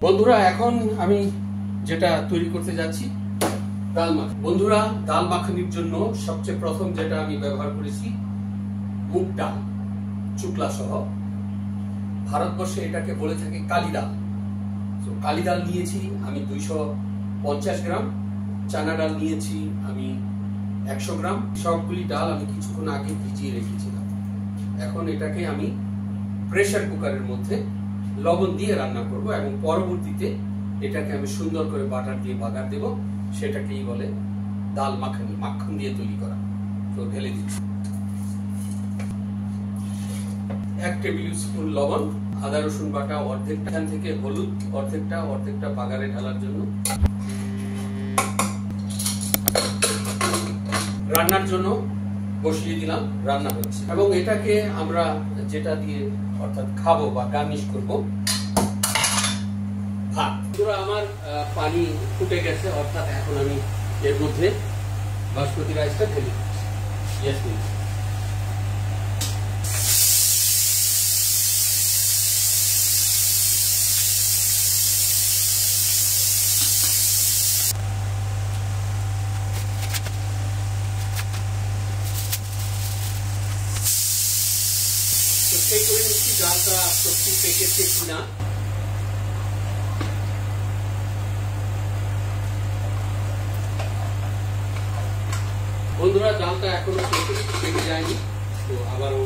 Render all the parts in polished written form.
বন্ধুরা এখন আমি যেটা তৈরি করতে যাচ্ছি ডাল মাখানি। বন্ধুরা ডাল মাখানির জন্য সবচেয়ে প্রথম যেটা আমি ব্যবহার করেছি মুগ ডাল চুকলা সহ। ভারতবর্ষে এটাকে বলে থাকে কালি ডাল। তো কালি ডাল নিয়েছি আমি 250 গ্রাম, চানা ডাল নিয়েছি আমি 100 গ্রাম। সবগুলি ডাল আমি কিছুক্ষণ আগে ভিজিয়ে রেখেছিলাম। এখন এটাকে আমি প্রেসার কুকারের মধ্যে লবণ দিয়ে রান্না করব এবং পরবর্তীতে এটাকে আমি সুন্দর করে বাটার দিয়ে বাগার দেব। সেটাকেই বলে ডাল মাখানি, মাখন দিয়ে তৈরি করা। তো ঢেলে দিচ্ছি 1 টেবিল স্পুন লবণ, আদা রসুন বাটা অর্ধেকটা, এখান থেকে হলুদ অর্ধেকটা বাগারে ঢালার জন্য। রান্নার জন্য বসিয়ে দিলাম, রান্না হচ্ছে। এবং এটাকে আমরা যেটা দিয়ে অর্থাৎ খাবো বা গার্নিশ করব ভাত। আমার পানি ফুটে গেছে, অর্থাৎ এখন আমি এর মধ্যে বাসমতি রাইসটা ঢেলে দিচ্ছি। Yes please. চেক করে নিচ্ছি ডালটা সত্যি পেকেছে কিনা। বন্ধুরা ডালটা এখনো পেকে যায়নি, তো আবারও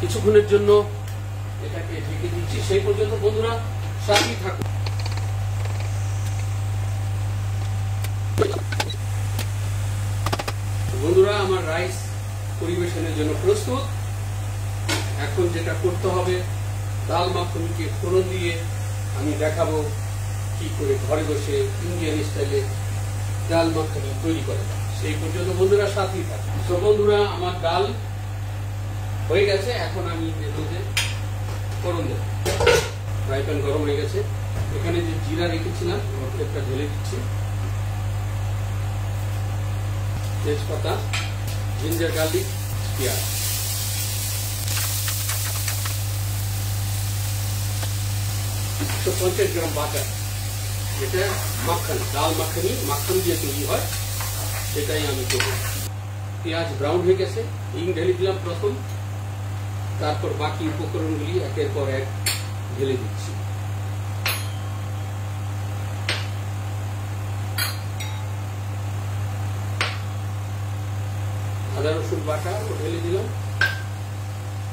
কিছুক্ষণের জন্য এটাকে ঢেকে দিচ্ছি। সেই পর্যন্ত বন্ধুরা সাথেই থাকুন। বন্ধুরা আমার রাইস পরিবেশনের জন্য প্রস্তুত। এখন যেটা করতে হবে, ডাল মাখনিকে ফোড়ন দিয়ে আমি দেখাবো কি করে ঘরে বসে ইন্ডিয়ান স্টাইলে ডাল মাখনি তৈরি করে। সেই পর্যন্ত বন্ধুরা সাথেই থাকে। তো বন্ধুরা আমার ডাল হয়ে গেছে, এখন আমি এর মধ্যে ফোড়ন দেব। ফ্রাই প্যান গরম হয়ে গেছে। এখানে যে জিরা রেখেছিলাম একটা ঢেলে দিচ্ছি, তেজপাতা, জিঞ্জার গার্লিক, পেঁয়াজ, তো 50 গ্রাম বাটার। এটা মাখন, ডাল মাখানি মাখন দিয়ে তৈরি হয়, সেটাই আমি করব। পেঁয়াজ ব্রাউন হয়ে গেছে, হিং ঢেলে দিলাম প্রথম, তারপর বাকি উপকরণগুলি একের পর এক ঢেলে দিচ্ছি। আদা রসুন বাটা ঢেলে দিলাম,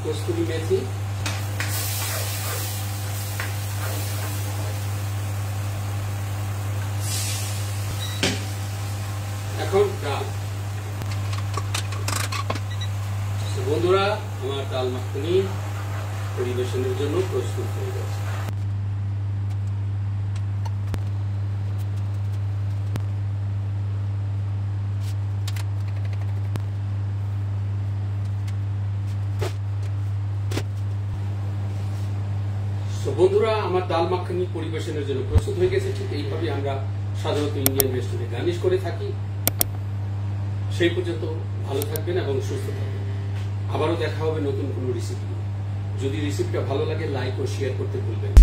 কস্তুরি মেথি, এখন ডাল। বন্ধুরা আমার ডাল মাখনি পরিবেশনের জন্য প্রস্তুত হয়ে গেছে। বন্ধুরা আমার ডাল মাখনি পরিবেশনের জন্য প্রস্তুত হয়ে গেছে। ঠিক এইভাবে আমরা সাধারণত ইন্ডিয়ান রেস্টুরেন্টে গার্নিশ করে থাকি। সেই পর্যন্ত ভালো থাকবেন এবং সুস্থ থাকবেন। আবারও দেখা হবে নতুন কোনো রেসিপি। যদি রেসিপিটা ভালো লাগে লাইক ও শেয়ার করতে ভুলবেন না।